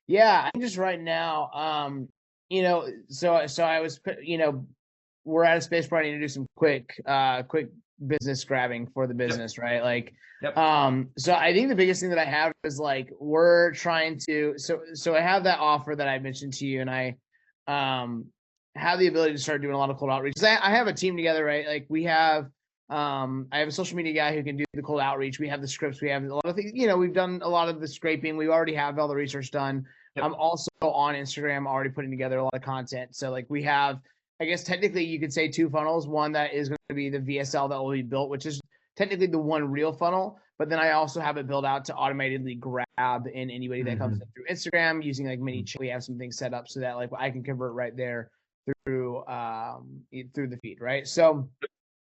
Yeah, I'm just right now, so I was, we're at a space where I need to do some quick business grabbing for the Yep. business, right? Like, Yep. so I think the biggest thing that I have is like we're trying to, so I have that offer that I mentioned to you, and I um have the ability to start doing a lot of cold outreach. 'Cause I have a team together, right? Like we have I have a social media guy who can do the cold outreach. We have the scripts, we have a lot of things, we've done a lot of the scraping, we already have all the research done. I'm Yep. also on Instagram already putting together a lot of content. So like we have, I guess technically you could say two funnels. One that is going to be the VSL that will be built, which is technically the one real funnel. But then I also have it built out to automatically grab in anybody that comes in Hmm. through Instagram using like mini. We have some things set up so that like I can convert right there through the feed, right? So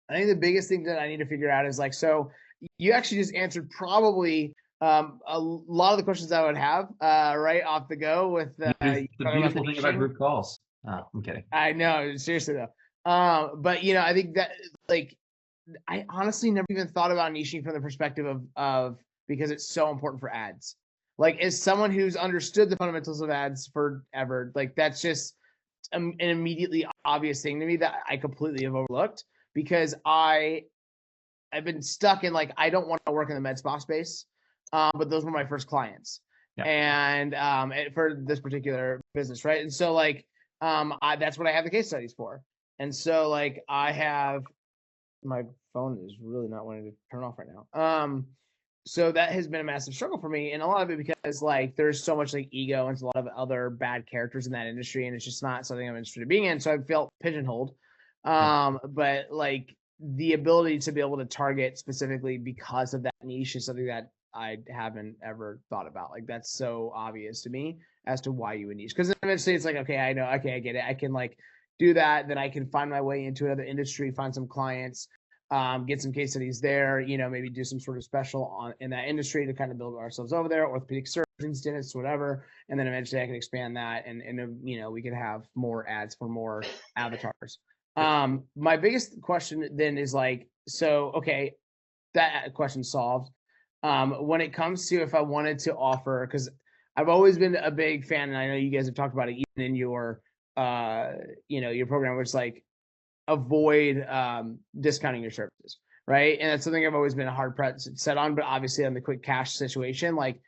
I think the biggest thing that I need to figure out is like, so you actually just answered probably a lot of the questions I would have right off the go with The talking about the beautiful thing about niching. group calls. Oh, I'm kidding. I know, seriously though. But I think that like I honestly never even thought about niching from the perspective of because it's so important for ads. Like as someone who's understood the fundamentals of ads forever, like that's just an immediately obvious thing to me that I completely have overlooked because I've been stuck in like I don't want to work in the med spa space, but those were my first clients, Yeah. and for this particular business, right? And so like that's what I have the case studies for, and so like I have my phone is really not wanting to turn off right now. So that has been a massive struggle for me, and a lot of it because like there's so much like ego and a lot of other bad characters in that industry, and it's just not something I'm interested in being in. So I felt pigeonholed. Yeah. But like the ability to be able to target specifically because of that niche is something that I haven't ever thought about. Like that's so obvious to me as to why you would niche. Because eventually it's like, okay, I know, okay, I get it. I can like do that, then I can find my way into another industry, find some clients, get some case studies there, maybe do some sort of special on in that industry to kind of build ourselves over there, orthopedic surgeons, dentists, whatever. And then eventually I can expand that and we can have more ads for more avatars. Yep. My biggest question then is like, so, okay, that question solved. When it comes to if I wanted to offer, because I've always been a big fan, and I know you guys have talked about it even in your program, which is like avoid discounting your services, right? And that's something I've always been a hard press set on. But obviously, on the quick cash situation, like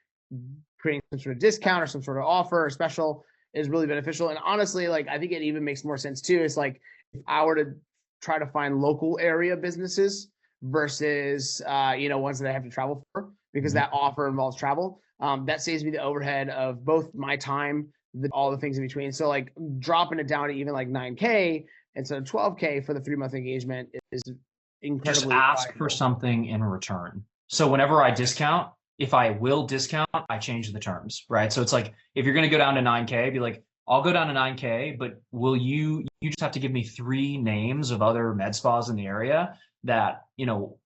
creating some sort of discount or some sort of offer or special is really beneficial. And honestly, like I think it even makes more sense too. Is like if I were to try to find local area businesses versus ones that I have to travel for because Mhm. that offer involves travel. That saves me the overhead of both my time, all the things in between. So like dropping it down to even like 9K instead of 12K for the 3 month engagement is Just incredibly ask for valuable. something in return. So whenever I discount, if I will discount, I change the terms, right? So it's like if you're going to go down to 9K, be like, I'll go down to 9K, but you just have to give me three names of other med spas in the area that,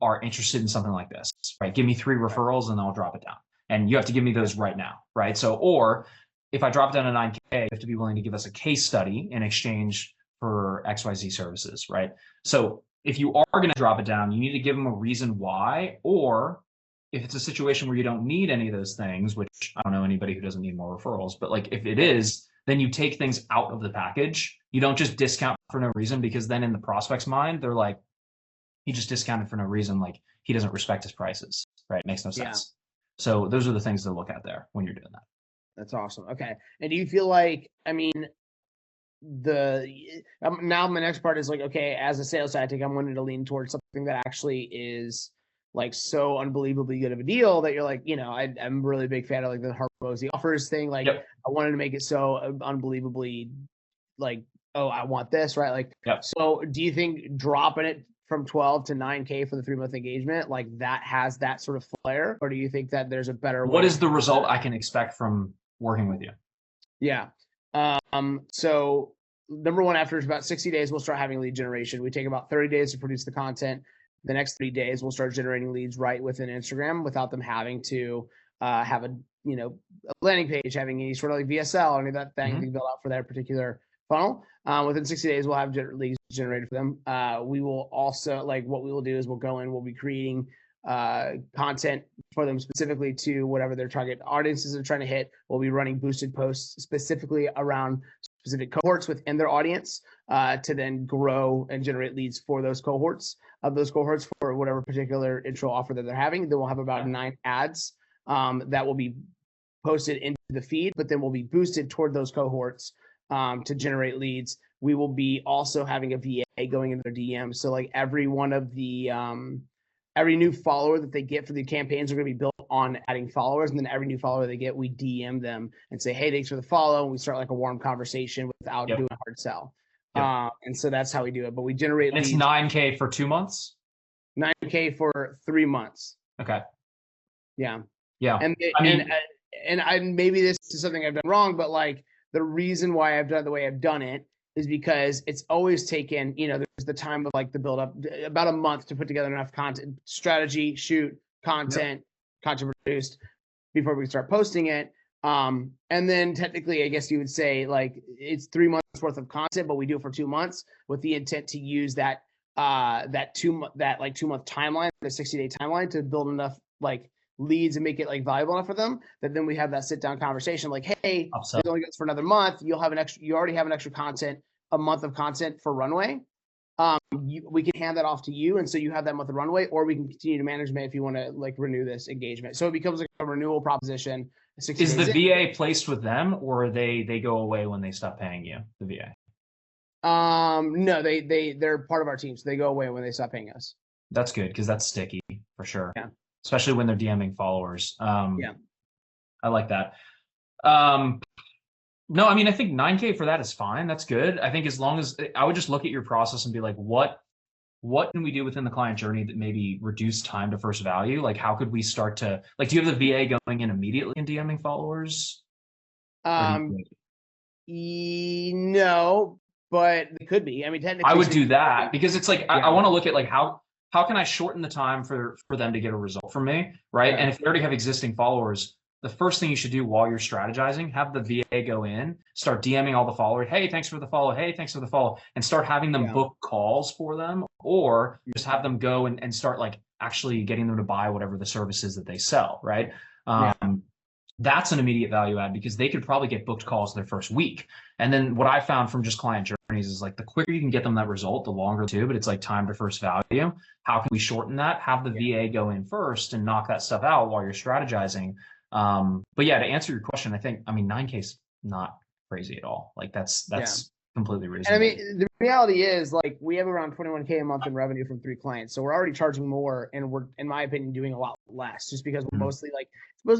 are interested in something like this, right? Give me three referrals and I'll drop it down. And you have to give me those right now, right? So, or if I drop it down to 9K, you have to be willing to give us a case study in exchange for XYZ services, right? So if you are going to drop it down, you need to give them a reason why, or if it's a situation where you don't need any of those things, which I don't know anybody who doesn't need more referrals, but like if it is, then you take things out of the package. You don't just discount for no reason because then in the prospect's mind, they're like, he just discounted for no reason. Like he doesn't respect his prices, right? It makes no Yeah, sense. So those are the things to look at there when you're doing that. that's awesome. Okay. And do you feel like, I mean, now my next part is like, okay, as a sales tactic, I'm wanting to lean towards something that actually is like so unbelievably good of a deal that you're like, I'm a really big fan of like the Harpozy offers thing. Like Yep. I wanted to make it so unbelievably like, oh, I want this, right? Like, Yep. so do you think dropping it from 12 to 9K for the 3 month engagement, like that has that sort of flair? Or do you think that there's a better What way? is the result I can expect from working with you? Yeah. So number one, after about 60 days, we'll start having lead generation. We take about 30 days to produce the content. The next 3 days, we'll start generating leads right within Instagram without them having to have a landing page, having any sort of like VSL or any of that thing built out for that particular funnel. Within 60 days, we'll have leads generated for them. We will also like what we will do is we'll go in, we'll be creating content for them specifically to whatever their target audiences are trying to hit. We'll be running boosted posts specifically around specific cohorts within their audience to then grow and generate leads for those cohorts for whatever particular intro offer that they're having. Then we'll have about 9 ads that will be posted into the feed, but then will be boosted toward those cohorts to generate leads. We will be also having a VA going into their DM. So like every one of the every new follower that they get for the campaigns are going to be built on adding followers. And then every new follower they get, we DM them and say, hey, thanks for the follow. And we start like a warm conversation without doing a hard sell. And so that's how we do it. But we generate leads. It's 9K for 2 months? 9K for 3 months. Okay. Yeah. Yeah. And maybe this is something I've done wrong, but like the reason why I've done it the way I've done it is because it's always taken, there's the time of like the build up, about a month to put together enough content, strategy, shoot, content produced before we start posting it. And then technically, I guess you would say like it's 3 months worth of content, but we do it for 2 months with the intent to use that 2 month timeline, the 60-day timeline to build enough like leads and make it like valuable enough for them that then we have that sit down conversation like, hey, it only goes for another month. You already have an extra a month of content for runway. We can hand that off to you. And so you have that month of runway, or we can continue to management if you want to like renew this engagement. So it becomes like a renewal proposition. Is the VA placed with them, or they go away when they stop paying you, the VA? No, they're part of our team. So they go away when they stop paying us. That's good. Cause that's sticky for sure. Yeah. Especially when they're DMing followers. I like that. No, I mean, I think 9K for that is fine. That's good. I think as long as I would just look at your process and be like, what can we do within the client journey that maybe reduce time to first value? Like, how could we start to, like, do you have the VA going in immediately and DMing followers? No, but it could be. I mean, technically, I would do that because it's like, I want to look at like how can I shorten the time for them to get a result from me, right? And if they already have existing followers, the first thing you should do while you're strategizing, have the VA go in, start DMing all the followers. Hey, thanks for the follow. Hey, thanks for the follow. And start having them book calls for them, or just have them go and start like actually getting them to buy whatever the service is that they sell, right? That's an immediate value add because they could probably get booked calls their first week. And then what I found from just client journeys is like the quicker you can get them that result, the longer too, but it's like time to first value. How can we shorten that? Have the VA go in first and knock that stuff out while you're strategizing. But yeah, to answer your question, I mean, 9K is not crazy at all. Like that's completely reasonable. And I mean, the reality is like we have around 21K a month in revenue from 3 clients. So we're already charging more and we're, in my opinion, doing a lot less just because we're mostly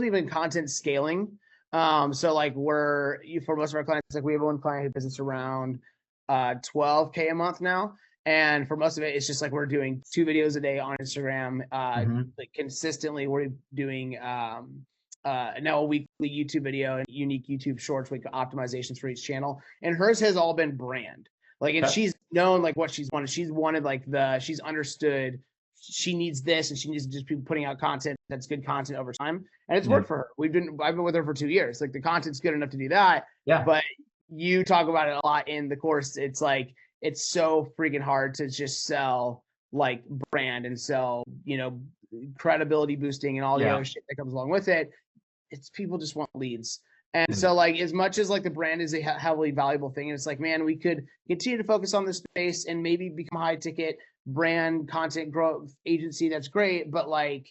even content scaling. So like for most of our clients, like we have one client who business around 12K a month now. And for most of it, it's just like we're doing 2 videos a day on Instagram. Like consistently, we're doing now a weekly YouTube video and unique YouTube shorts with optimizations for each channel. And hers has all been brand. Like, and she's known like what she's wanted. She's wanted like she's understood she needs this and she needs to just be putting out content that's good content over time. And it's worked for her. I've been with her for 2 years. Like the content's good enough to do that. Yeah. But you talk about it a lot in the course. It's like, it's so freaking hard to just sell like brand and sell, credibility boosting and all the other shit that comes along with it. It's people just want leads. And so like, as much as like the brand is a heavily valuable thing, and it's like, man, we could continue to focus on this space and maybe become a high ticket brand content growth agency. That's great. But like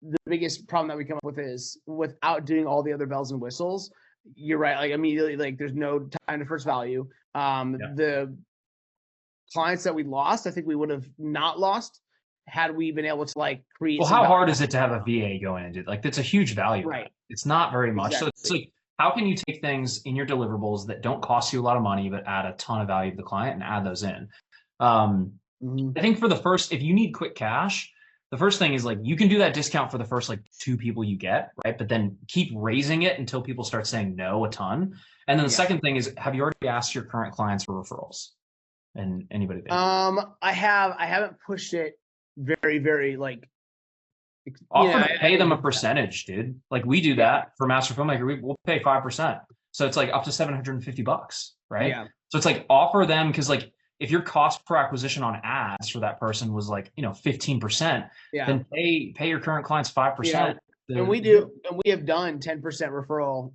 the biggest problem that we come up with is without doing all the other bells and whistles, you're right. Like immediately, like there's no time to first value. The clients that we lost, I think we would have not lost had we been able to like create. Well, how hard is it to have a VA go in and do like that's a huge value, right? It's not very much. Exactly. So it's like, how can you take things in your deliverables that don't cost you a lot of money but add a ton of value to the client and add those in? I think for the first, if you need quick cash, the first thing is like you can do that discount for the first like 2 people you get, right? But then keep raising it until people start saying no a ton. And then the second thing is, have you already asked your current clients for referrals? And anybody there? I haven't pushed it very, very like offer to pay them a percentage, dude. Like we do that for Master Filmmaker. We'll pay 5%. So it's like up to $750, right? Yeah. So it's like offer them, because like if your cost per acquisition on ads for that person was like, 15%, Yeah. then pay your current clients 5%. And we have done 10% referral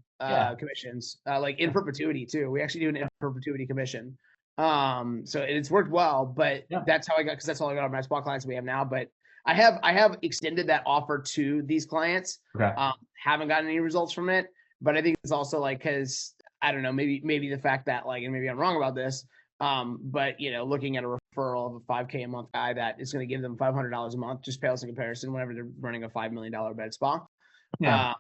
commissions, like in perpetuity too. We actually do an in perpetuity commission. So it's worked well, but that's how because that's all I got on my spot clients we have now. But I have extended that offer to these clients. Okay. Haven't gotten any results from it, but I think it's also like, cause I don't know, maybe the fact that like, and maybe I'm wrong about this, but looking at a referral of a $5K a month guy that is going to give them $500 a month, just pales in comparison whenever they're running a $5 million bed spa. Yeah.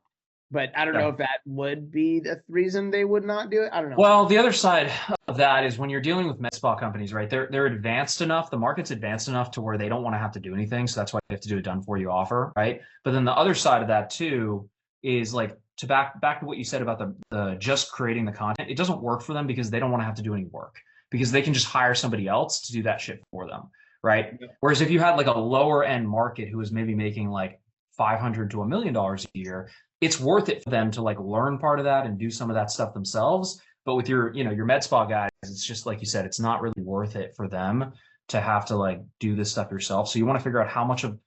But I don't know if that would be the reason they would not do it. I don't know. Well, the other side of that is when you're dealing with med spa companies, right? They're advanced enough. The market's advanced enough to where they don't want to have to do anything. So that's why they have to do a done for you offer, right? But then the other side of that too is like, to back to what you said about the just creating the content. It doesn't work for them because they don't want to have to do any work, because they can just hire somebody else to do that shit for them, right? Yeah. Whereas if you had like a lower end market who was maybe making like $500 to $1 million a year, it's worth it for them to like learn part of that and do some of that stuff themselves. But with your med spa guys, it's just like you said, it's not really worth it for them to have to like do this stuff yourself. So you want to figure out how much of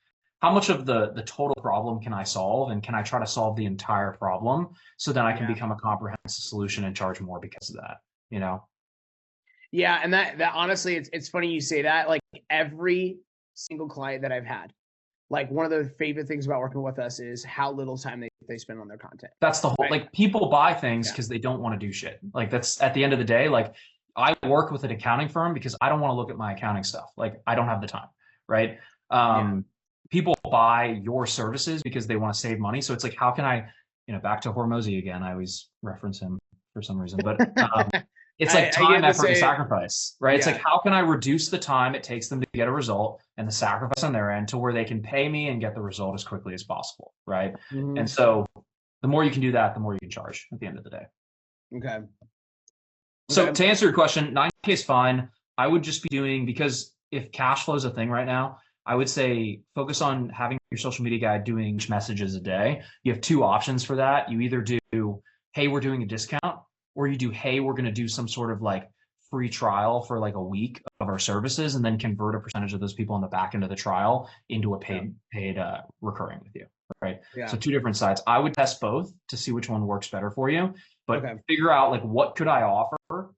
the total problem can I solve, and can I try to solve the entire problem so then I can become a comprehensive solution and charge more because of that, Yeah. And that honestly, it's funny you say that. Like every single client that I've had, like one of the favorite things about working with us is how little time they spend on their content. That's the whole, like people buy things because they don't want to do shit. Like that's at the end of the day, like I work with an accounting firm because I don't want to look at my accounting stuff. Like I don't have the time, right? People buy your services because they want to save money. So it's like, how can I, back to Hormozy again, I always reference him for some reason, but it's like time, effort, and sacrifice, right? It's like, how can I reduce the time it takes them to get a result and the sacrifice on their end to where they can pay me and get the result as quickly as possible, right? Mm-hmm. And so the more you can do that, the more you can charge at the end of the day. Okay. So to answer your question, 9K is fine. I would just be doing, because if cash flow is a thing right now, I would say focus on having your social media guy doing messages a day. You have two options for that. You either do, hey, we're doing a discount, or you do, hey, we're going to do some sort of like free trial for like a week of our services, and then convert a percentage of those people on the back end of the trial into a paid recurring with you, right? Yeah. So two different sides. I would test both to see which one works better for you, but figure out like, what could I offer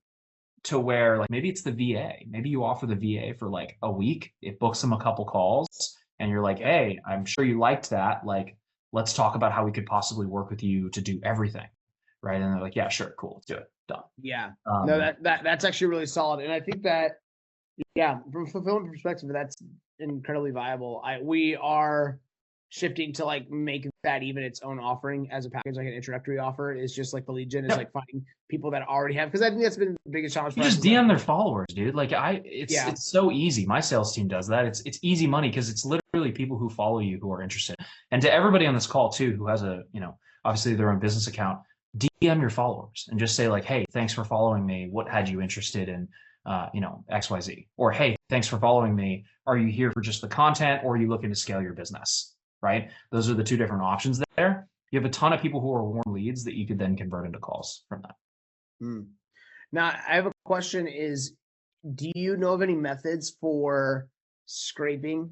to where like, maybe it's the VA. Maybe you offer the VA for like a week. It books them a couple calls and you're like, hey, I'm sure you liked that. Like, let's talk about how we could possibly work with you to do everything. Right. And they're like, yeah, sure. Cool. Let's do it. Done. Yeah. No, that's actually really solid. And I think that, from a fulfillment perspective, that's incredibly viable. We are shifting to like make that even its own offering as a package, like an introductory offer. Is just like the lead gen is like finding people that already have, because I think that's been the biggest challenge. You just DM their followers, dude. Like it's so easy. My sales team does that. It's easy money because it's literally people who follow you who are interested. And to everybody on this call too, who has a, obviously their own business account, DM your followers and just say like, hey, thanks for following me. What had you interested in, XYZ? Or, hey, thanks for following me. Are you here for just the content, or are you looking to scale your business? Right? Those are the two different options there. You have a ton of people who are warm leads that you could then convert into calls from that. Now, I have a question is, do you know of any methods for scraping,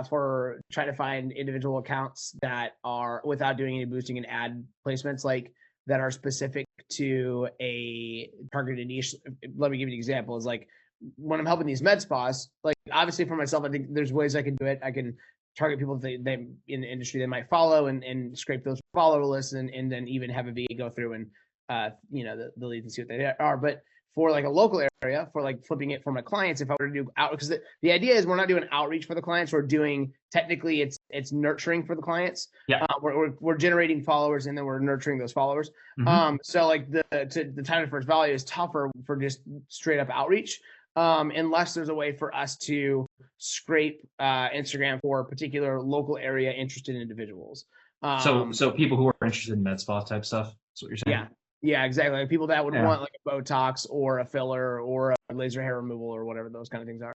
for trying to find individual accounts that are, without doing any boosting and ad placements, like that are specific to a targeted niche? Let me give you an example. Is like when I'm helping these med spas, like obviously for myself, I think there's ways I can do it. I can target people that they in the industry they might follow and scrape those follower lists and then even have a VA go through and the leads and see what they are. But for like a local area, for like flipping it for my clients, if I were to do out, because the idea is we're not doing outreach for the clients, we're doing, technically it's nurturing for the clients. Yeah. We're generating followers and then we're nurturing those followers. Mm-hmm. So like the time to first value is tougher for just straight up outreach. Unless there's a way for us to scrape Instagram for particular local area interested individuals. So people who are interested in med spa type stuff, that's what you're saying? Yeah, exactly. Like people that would want like a Botox or a filler or a laser hair removal or whatever those kind of things are.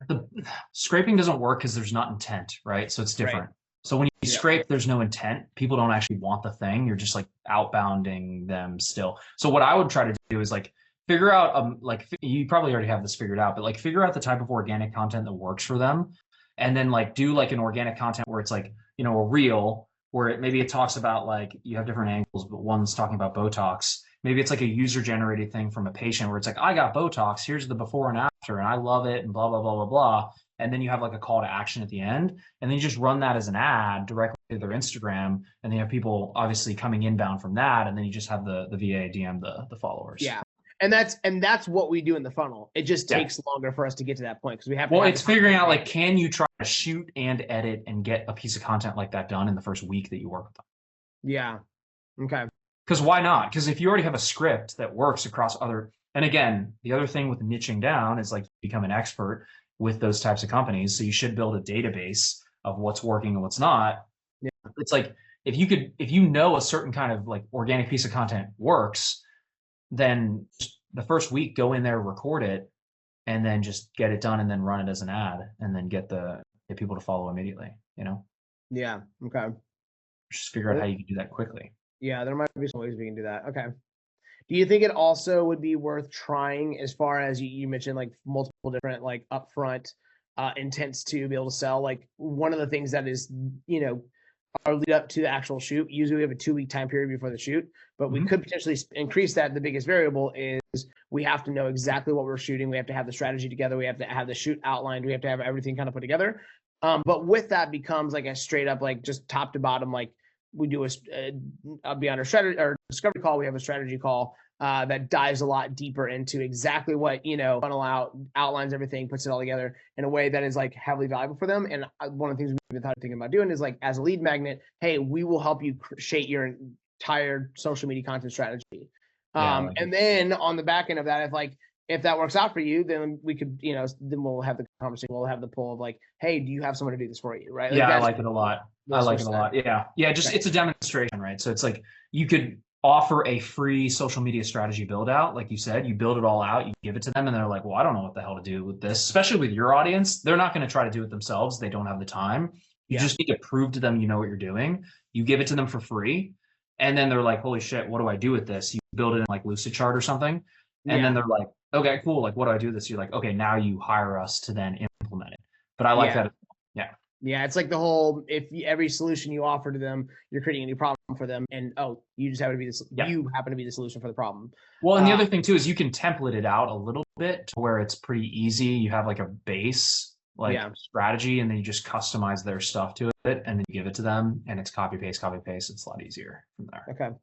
Scraping doesn't work because there's not intent, right? So it's different. Right. So when you scrape, there's no intent. People don't actually want the thing. You're just like outbounding them still. So what I would try to do is like, figure out like you probably already have this figured out, but like figure out the type of organic content that works for them, and then like do like an organic content where it's like, you know, a reel where maybe it talks about like you have different angles, but one's talking about Botox. Maybe it's like a user generated thing from a patient where it's like, I got Botox, here's the before and after, and I love it, and blah, blah, blah, blah, blah. And then you have like a call to action at the end, and then you just run that as an ad directly to their Instagram, and then you have people obviously coming inbound from that, and then you just have the VA DM the followers. Yeah. And that's what we do in the funnel. It just takes longer for us to get to that point because we have to. Well, it's figuring out like, can you try to shoot and edit and get a piece of content like that done in the first week that you work with them? Yeah. Okay. Because why not? Because if you already have a script that works across other, and again, the other thing with niching down is like you become an expert with those types of companies. So you should build a database of what's working and what's not. Yeah. It's like if you know a certain kind of like organic piece of content works, then the first week go in there, record it, and then just get it done and then run it as an ad and then get people to follow immediately, you know? Yeah. Okay. Just figure out how you can do that quickly. Yeah, there might be some ways we can do that. Okay. Do you think it also would be worth trying as far as you mentioned like multiple different like upfront intents to be able to sell? Like one of the things that is, you know, our lead up to the actual shoot. Usually we have a 2-week time period before the shoot, but we could potentially increase that. The biggest variable is we have to know exactly what we're shooting. We have to have the strategy together. We have to have the shoot outlined. We have to have everything kind of put together. But with that becomes like a straight up, like just top to bottom, like we do beyond our strategy or discovery call, we have a strategy call that dives a lot deeper into exactly what, you know, funnel out, outlines everything, puts it all together in a way that is like heavily valuable for them. And one of the things we've been thinking about doing is like, as a lead magnet, hey, we will help you shape your entire social media content strategy. And then on the back end of that, if that works out for you, then we could, you know, then we'll have the conversation. We'll have the pull of like, hey, do you have someone to do this for you? Right. Like I like it a lot. I like it a lot. Yeah. Yeah. Just, it's a demonstration, right? So it's like, you could offer a free social media strategy build out. Like you said, you build it all out, you give it to them and they're like, well, I don't know what the hell to do with this, especially with your audience. They're not going to try to do it themselves. They don't have the time. You just need to prove to them, you know what you're doing. You give it to them for free. And then they're like, holy shit, what do I do with this? You build it in like Lucidchart or something. And then they're like, okay, cool. Like, what do I do with this? You're like, okay, now you hire us to then implement it. But I like that. Yeah. Yeah. It's like the whole, every solution you offer to them, you're creating a new problem for them. And, you just happen to be you happen to be the solution for the problem. Well, and the other thing too, is you can template it out a little bit to where it's pretty easy. You have like a base, strategy, and then you just customize their stuff to it and then you give it to them and it's copy paste. It's a lot easier from there.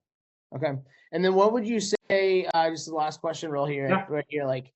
Okay. And then what would you say, just the last question right here, like,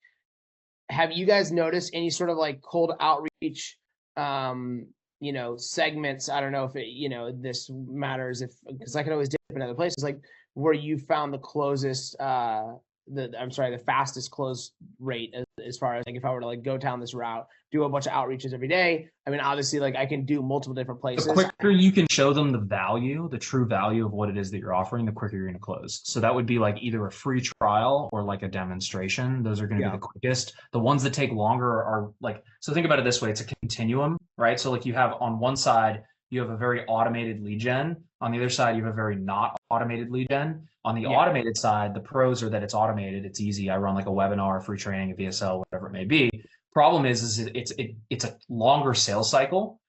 have you guys noticed any sort of like cold outreach, you know, segments? I don't know if it, you know, this matters because I can always dip in other places, like where you found the closest, the fastest close rate as far as like if I were to like go down this route, do a bunch of outreaches every day. I mean, obviously, like I can do multiple different places. The quicker you can show them the true value of what it is that you're offering, the quicker you're going to close. So that would be like either a free trial or like a demonstration. Those are going to be the quickest. The ones that take longer are like, so think about it this way. It's a continuum, right? So like you have on one side, you have a very automated lead gen. On the other side, you have a very not automated lead gen. On the automated side, the pros are that it's automated. It's easy. I run like a webinar, free training, a VSL, whatever it may be. Problem is it's a longer sales cycle,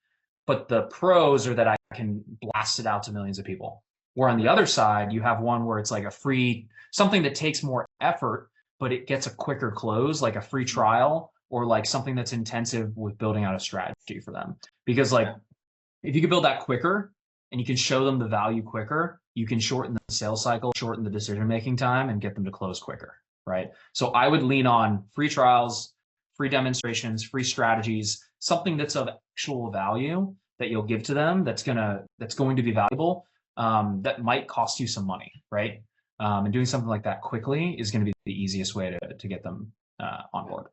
but the pros are that I can blast it out to millions of people. Where on the other side, you have one where it's like a free, something that takes more effort, but it gets a quicker close, like a free trial or like something that's intensive with building out a strategy for them. Because like, if you can build that quicker and you can show them the value quicker, you can shorten the sales cycle, shorten the decision-making time and get them to close quicker, right? So I would lean on free trials, free demonstrations, free strategies, something that's of actual value that you'll give to them that's going to be valuable, that might cost you some money, right? And doing something like that quickly is going to be the easiest way to get them on board.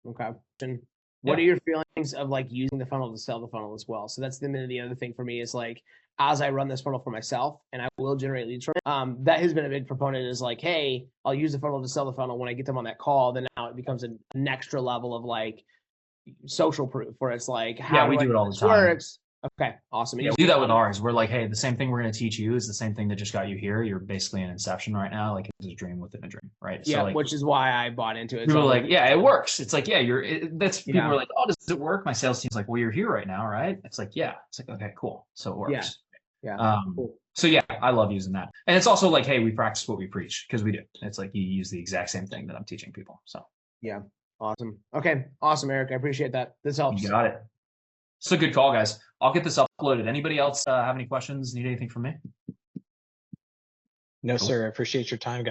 Okay. And what are your feelings of like using the funnel to sell the funnel as well? So that's the other thing for me is like, as I run this funnel for myself and I will generate leads from it, that has been a big proponent is like, hey, I'll use the funnel to sell the funnel. When I get them on that call, then now it becomes an extra level of like social proof where it's like, how we do it all the time. Works. Okay, awesome. And Yeah, you we do see- that with ours. We're like, hey, the same thing we're going to teach you is the same thing that just got you here. You're basically in Inception right now. Like it's a dream within a dream, right? Yeah, So like, which is why I bought into it. people So are I'm like, yeah, it works. It's like, yeah, people Yeah. are like, oh, does it work? My sales team's like, well, you're here right now, right? It's like, yeah. It's like, okay, cool. So it works. Yeah. Cool. So yeah, I love using that. And it's also like, hey, we practice what we preach because we do. It's like you use the exact same thing that I'm teaching people. So Yeah. Awesome. Okay. Awesome, Eric. I appreciate that. This helps. you got it. So good call, guys. I'll get this uploaded. Anybody else have any questions? Need anything from me? No, sir. I appreciate your time, guys.